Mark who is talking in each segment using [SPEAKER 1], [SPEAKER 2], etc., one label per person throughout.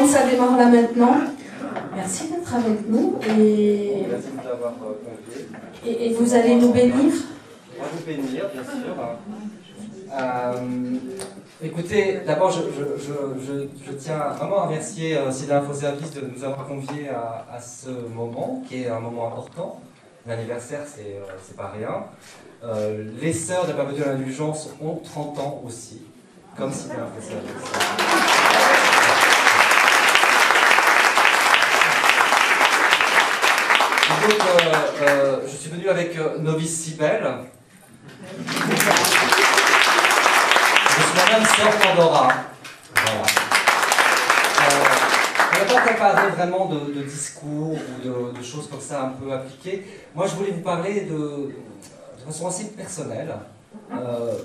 [SPEAKER 1] ça démarre là maintenant. Merci d'être avec nous et...
[SPEAKER 2] Merci de nous avoir conviés.
[SPEAKER 1] Et vous allez nous bénir?
[SPEAKER 2] On va vous bénir, bien sûr. Écoutez, d'abord, je tiens vraiment à remercier Sida Info Service de nous avoir conviés à ce moment, qui est un moment important. L'anniversaire, c'est pas rien. Les sœurs de la Perpétuelle Indulgence ont 30 ans aussi, comme Sida Info Service. Donc, je suis venu avec Novice Cybèle. Je suis moi-même sœur Pandora. Voilà. On n'a pas préparé vraiment de discours ou de choses comme ça un peu appliquées. Moi, je voulais vous parler de façon assez personnelle.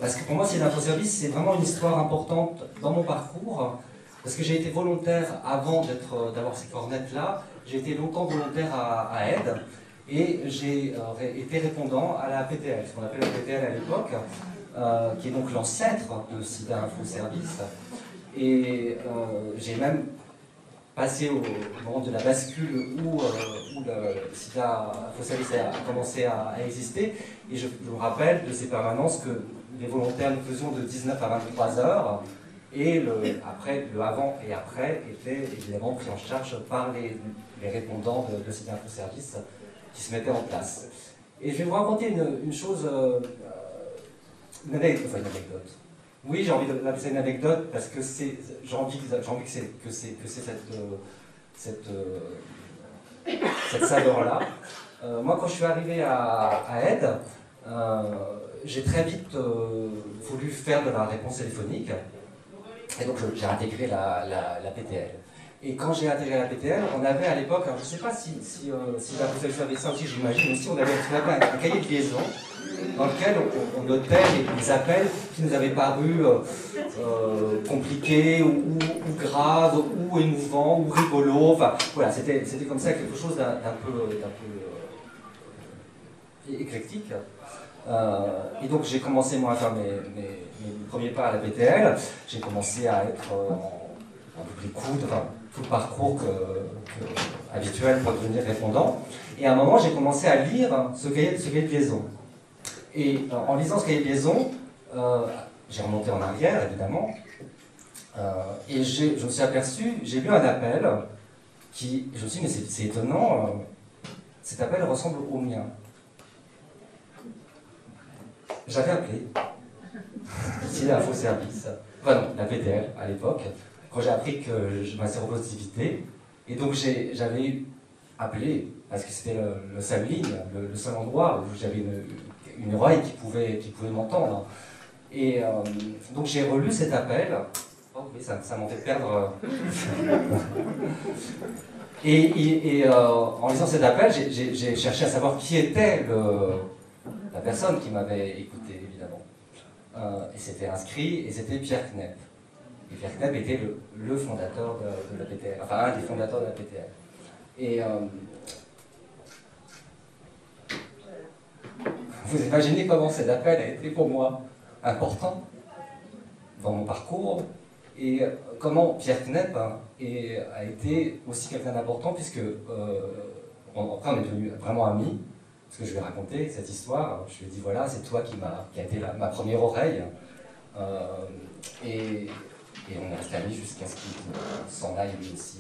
[SPEAKER 2] Parce que pour moi, Sida Info Service, c'est vraiment une histoire importante dans mon parcours. Parce que j'ai été volontaire avant d'avoir ces cornettes-là. J'ai été longtemps volontaire à Aide et j'ai été répondant à la PTL, ce qu'on appelle la PTL à l'époque, qui est donc l'ancêtre de Sida Info Service. Et j'ai même passé au moment de la bascule où le Sida Info Service a commencé à exister. Et je me rappelle de ces permanences que les volontaires nous faisions de 19 à 23 heures. Et le avant et après était évidemment pris en charge par les répondants de Sida Info Service qui se mettaient en place. Et je vais vous raconter une chose, une anecdote. Oui, j'ai envie d'appeler ça une anecdote parce que j'ai envie que c'est cette saveur-là. Moi, quand je suis arrivé à Aide, j'ai très vite voulu faire de la réponse téléphonique. Et donc j'ai intégré la PTL. Et quand j'ai intégré la PTL, on avait à l'époque, alors je ne sais pas si la PTL avait ça aussi, j'imagine aussi, on avait un cahier de liaison dans lequel on notait les appels qui nous avaient paru compliqués ou graves ou émouvants ou rigolos. Enfin voilà, c'était comme ça quelque chose d'un peu éclectique. Et donc j'ai commencé moi à faire mes premiers pas à la PTL. J'ai commencé à être en public coude, enfin tout le parcours habituel pour devenir répondant. Et à un moment j'ai commencé à lire ce cahier de liaison. Et en lisant ce cahier de liaison, j'ai remonté en arrière évidemment, et je me suis aperçu, j'ai lu un appel qui, je me suis dit mais c'est étonnant, cet appel ressemble au mien. J'avais appelé Sida Info Service, enfin non, la PTL à l'époque, quand j'ai appris que je ma séropositivité, et donc j'avais appelé, parce que c'était le seul ligne, le seul endroit où j'avais une oreille qui pouvait m'entendre. Et donc j'ai relu cet appel, oh oui, ça m'en fait perdre. Et en lisant cet appel, j'ai cherché à savoir qui était la personne qui m'avait écouté, évidemment. Et c'était inscrit, et c'était Pierre Knepp. Et Pierre Knepp était le fondateur de la PTL, enfin un des fondateurs de la PTL. Et vous imaginez comment cet appel a été pour moi important dans mon parcours, et comment Pierre Knepp a été aussi quelqu'un d'important, puisque après on est devenus vraiment amis. Parce que je lui ai raconté cette histoire, je lui ai dit voilà, c'est toi qui a été ma première oreille. Et on est resté amis jusqu'à ce qu'il s'en aille lui aussi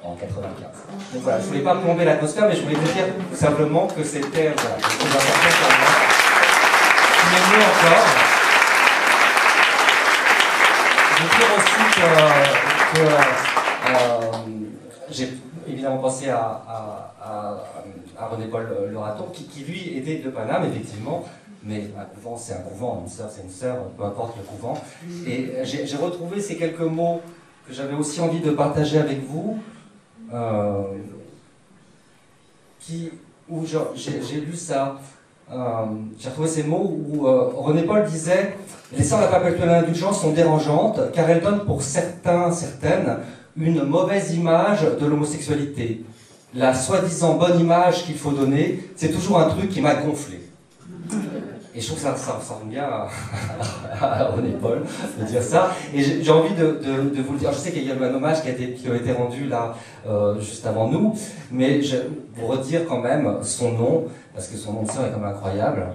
[SPEAKER 2] en 95. Donc voilà, je ne voulais pas plomber l'atmosphère, mais je voulais vous dire tout simplement que c'était voilà, quelque chose d'important pour moi. Je m'aimais encore. Je veux dire aussi que j'ai évidemment pensé à René-Paul Loraton, qui lui était de Paname, effectivement, mais un couvent c'est un couvent, une sœur c'est une sœur, peu importe le couvent. Et j'ai retrouvé ces quelques mots que j'avais aussi envie de partager avec vous, où j'ai lu ça, j'ai retrouvé ces mots où René-Paul disait « Les sœurs de la Perpétuelle Indulgence sont dérangeantes car elles donnent pour certaines, une mauvaise image de l'homosexualité. La soi-disant bonne image qu'il faut donner, c'est toujours un truc qui m'a gonflé. » Et je trouve que ça ressemble bien à René Paul de dire ça. Et j'ai envie de vous le dire. Je sais qu'il y a eu un hommage qui a été rendu là, juste avant nous, mais je vais vous redire quand même son nom, parce que son nom de sœur est quand même incroyable.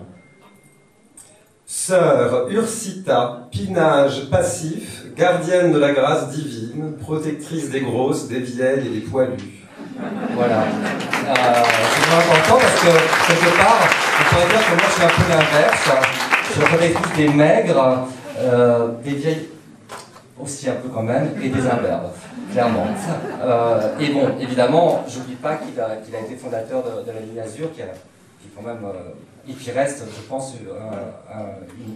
[SPEAKER 3] Sœur Ursita, Pinage passif, gardienne de la grâce divine, protectrice des grosses, des vieilles et des poilues.
[SPEAKER 2] Voilà. C'est vraiment important parce que, quelque part, on pourrait dire que moi je suis un peu l'inverse. Je suis la protectrice des maigres, des vieilles aussi un peu quand même, et des imberbes, clairement. Et bon, évidemment, j'oublie pas qu'il a été fondateur de la ligne Azur, qui quand même, et qui reste, je pense,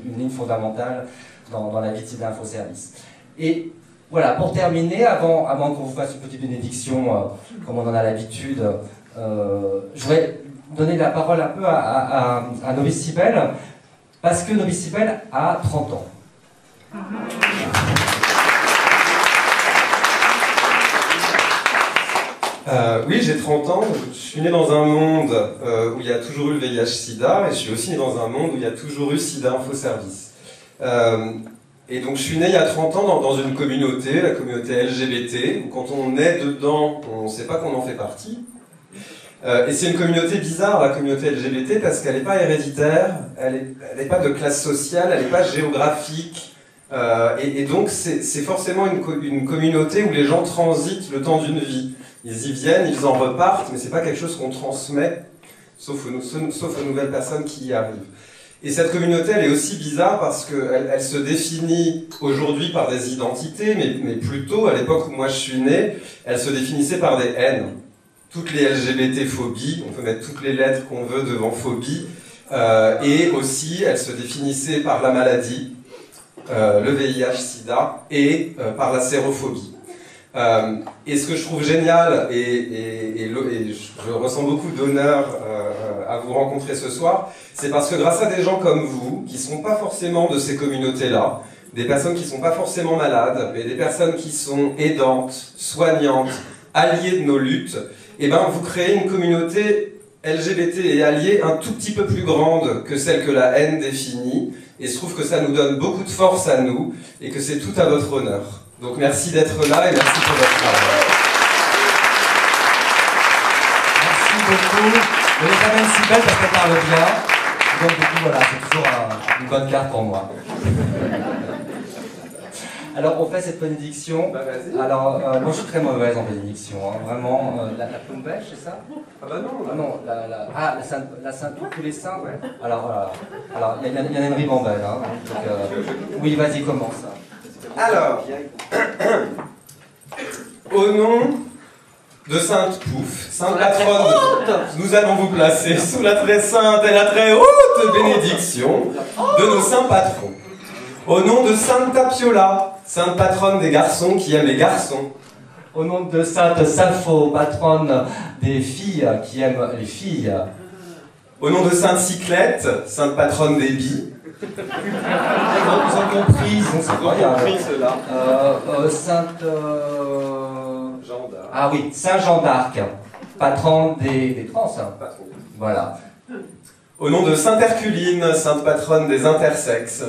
[SPEAKER 2] une ligne fondamentale dans la vie de l'infoservice. Et voilà, pour terminer, avant qu'on vous fasse une petite bénédiction, comme on en a l'habitude, je voudrais donner la parole un peu à Novice Sibel, parce que Novice Sibel a 30 ans.
[SPEAKER 3] Oui, j'ai 30 ans, je suis né dans un monde où il y a toujours eu le VIH-Sida, et je suis aussi né dans un monde où il y a toujours eu Sida Infoservice. Et donc je suis né il y a 30 ans dans une communauté, la communauté LGBT, où quand on est dedans, on ne sait pas qu'on en fait partie. Et c'est une communauté bizarre, la communauté LGBT, parce qu'elle n'est pas héréditaire, elle n'est pas de classe sociale, elle n'est pas géographique. Et donc c'est forcément une communauté où les gens transitent le temps d'une vie. Ils y viennent, ils en repartent, mais c'est pas quelque chose qu'on transmet, sauf aux nouvelles personnes qui y arrivent. Et cette communauté, elle est aussi bizarre parce qu'elle se définit aujourd'hui par des identités, mais plutôt, à l'époque où moi je suis né, elle se définissait par des haines. Toutes les LGBT-phobies, on peut mettre toutes les lettres qu'on veut devant phobie, et aussi, elle se définissait par la maladie, le VIH-Sida, et par la sérophobie. Et ce que je trouve génial, et je ressens beaucoup d'honneur à vous rencontrer ce soir, c'est parce que grâce à des gens comme vous, qui ne sont pas forcément de ces communautés-là, des personnes qui ne sont pas forcément malades, mais des personnes qui sont aidantes, soignantes, alliées de nos luttes, et ben vous créez une communauté LGBT et alliée un tout petit peu plus grande que celle que la haine définit, et je trouve que ça nous donne beaucoup de force à nous, et que c'est tout à votre honneur. Donc merci d'être là et merci pour votre travail.
[SPEAKER 2] Merci beaucoup. Je l'ai quand même si belle parce qu'elle parle bien. Donc du coup voilà, c'est toujours une bonne carte pour moi. Alors on fait cette bénédiction.
[SPEAKER 3] Bah,
[SPEAKER 2] alors moi je suis très mauvaise en bénédiction, hein. Vraiment. La plombèche, c'est ça?
[SPEAKER 3] Ah bah non.
[SPEAKER 2] Ah non, la sainte tous les saints, ouais. Alors voilà. Alors il y en a une ribambelle, hein. Donc, oui, vas-y, commence.
[SPEAKER 3] Alors, au nom de Sainte Pouf, Sainte Patronne, nous allons vous placer sous la très sainte et la très haute bénédiction de nos saints patrons. Au nom de Sainte Tapiola, Sainte Patronne des garçons qui aiment les garçons.
[SPEAKER 2] Au nom de Sainte Sappho, patronne des filles qui aiment les filles.
[SPEAKER 3] Au nom de Sainte Cyclette, Sainte Patronne des billes.
[SPEAKER 2] Ils ont compris,
[SPEAKER 3] cela.
[SPEAKER 2] Sainte...
[SPEAKER 3] Jean d'Arc.
[SPEAKER 2] Ah oui, Saint Jean d'Arc, patron des trans.
[SPEAKER 3] Patron.
[SPEAKER 2] Voilà.
[SPEAKER 3] Au nom de Sainte Herculine, Sainte Patronne des intersexes.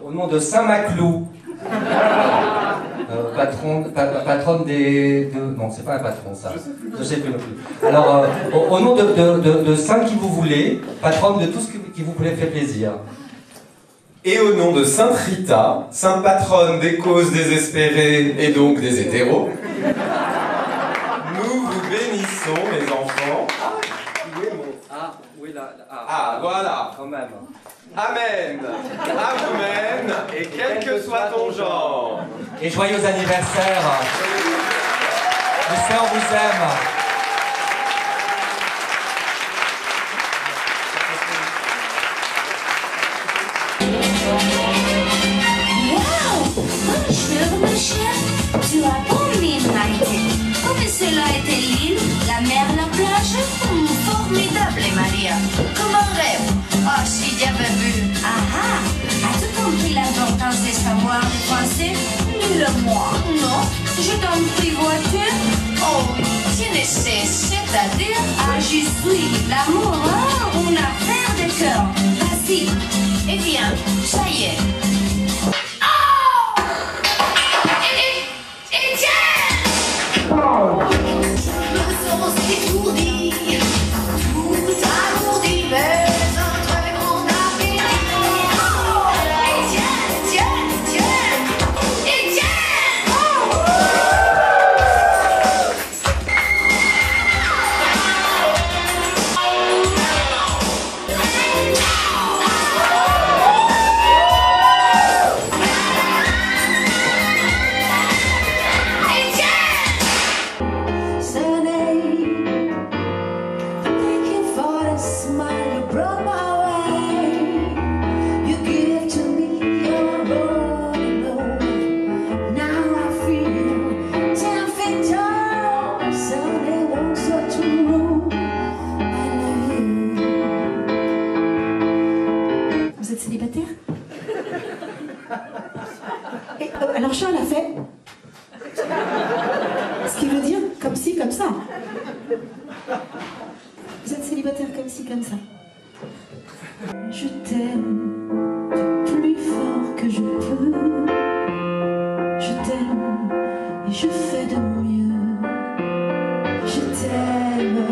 [SPEAKER 2] Au nom de Saint Maclou, patronne des... Non, c'est pas un patron, ça. Je sais plus non plus. Alors, au nom de Saint qui vous voulez, patronne de tout ce qui vous fait plaisir.
[SPEAKER 3] Et au nom de Sainte Rita, sainte patronne des causes désespérées et donc des hétéros, nous vous bénissons, mes enfants. Ah, voilà.
[SPEAKER 2] Quand même.
[SPEAKER 3] Amen. Amen. Et quel que soit ton genre.
[SPEAKER 2] Et joyeux anniversaire. Les sœurs vous aiment.
[SPEAKER 4] Tu as combien Maïté? Comme cela était l'île, la mer, la plage, formidable Maria, comme un rêve. Oh, si j'avais vu. Ah, as-tu compris l'importance de savoir le français? Ni le moi. Non, je t'en prie, vois-tu? Oh, je ne sais, c'est-à-dire, ah, je suis l'amour, hein? Une affaire de cœur. Si, eh bien, ça y est. Nous serons étourdis, tout alourdi, mais un très grand appétit. Et tiens, et tiens.
[SPEAKER 1] Vous êtes célibataire? Et, alors Charles a fait ce qu'il veut dire comme ci, comme ça. Vous êtes célibataire comme ci, comme ça. Je t'aime du plus fort que je peux. Je t'aime et je fais de mieux. Je t'aime,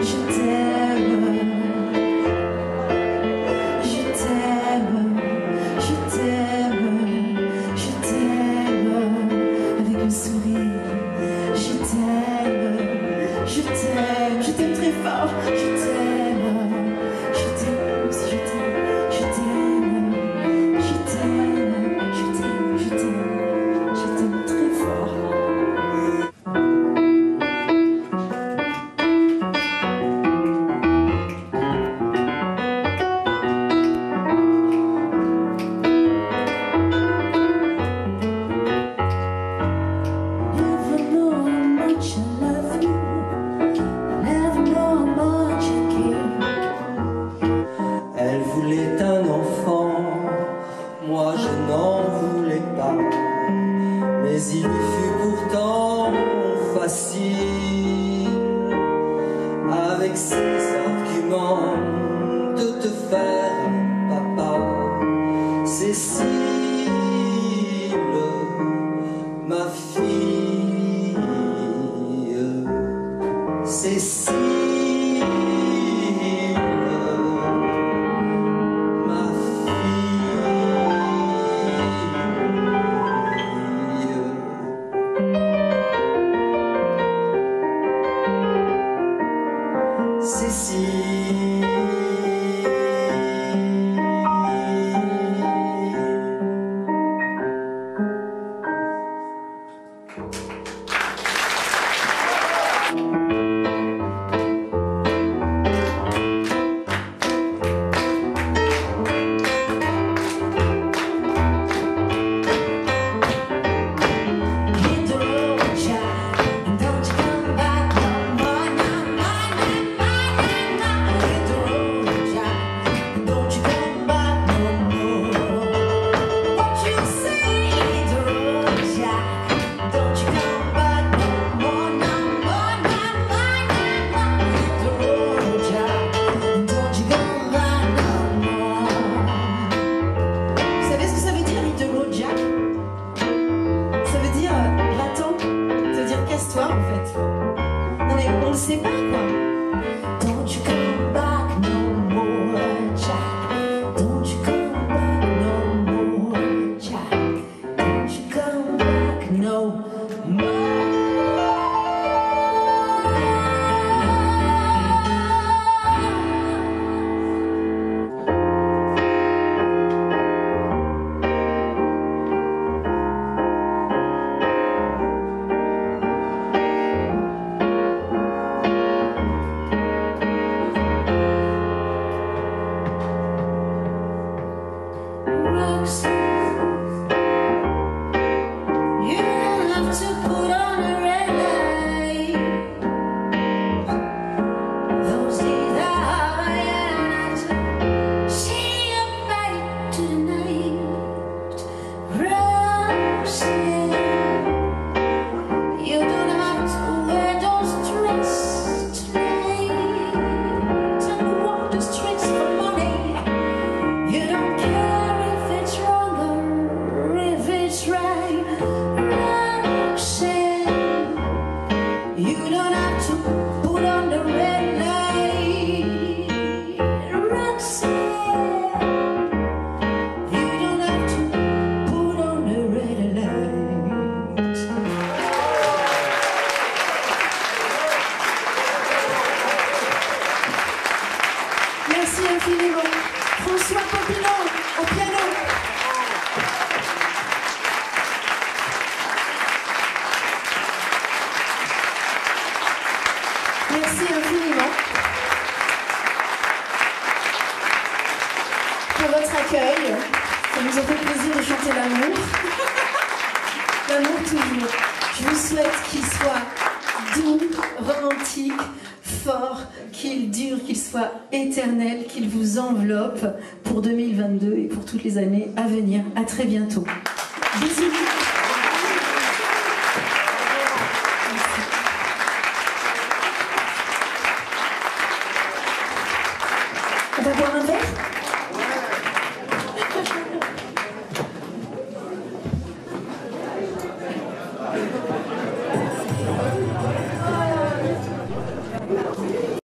[SPEAKER 1] je t'aime. Avec un sourire, je t'aime, je t'aime très fort, je t'aime, si je t'aime, je t'aime, je t'aime, je t'aime, je t'aime, je t'aime très fort.
[SPEAKER 2] Elle voulait un enfant, moi je n'en voulais pas, mais il lui fut pourtant facile, avec ses arguments, de te faire papa. Cécile, ma fille, Cécile. Cécile,
[SPEAKER 1] François Popinot au piano. Merci infiniment pour votre accueil. Ça nous a fait plaisir de chanter l'amour. L'amour toujours. Je vous souhaite qu'il soit doux, romantique, fort, qu'il dure, qu'il soit éternel, qu'il vous enveloppe pour 2022 et pour toutes les années à venir. À très bientôt. Bisous. On va boire un verre ?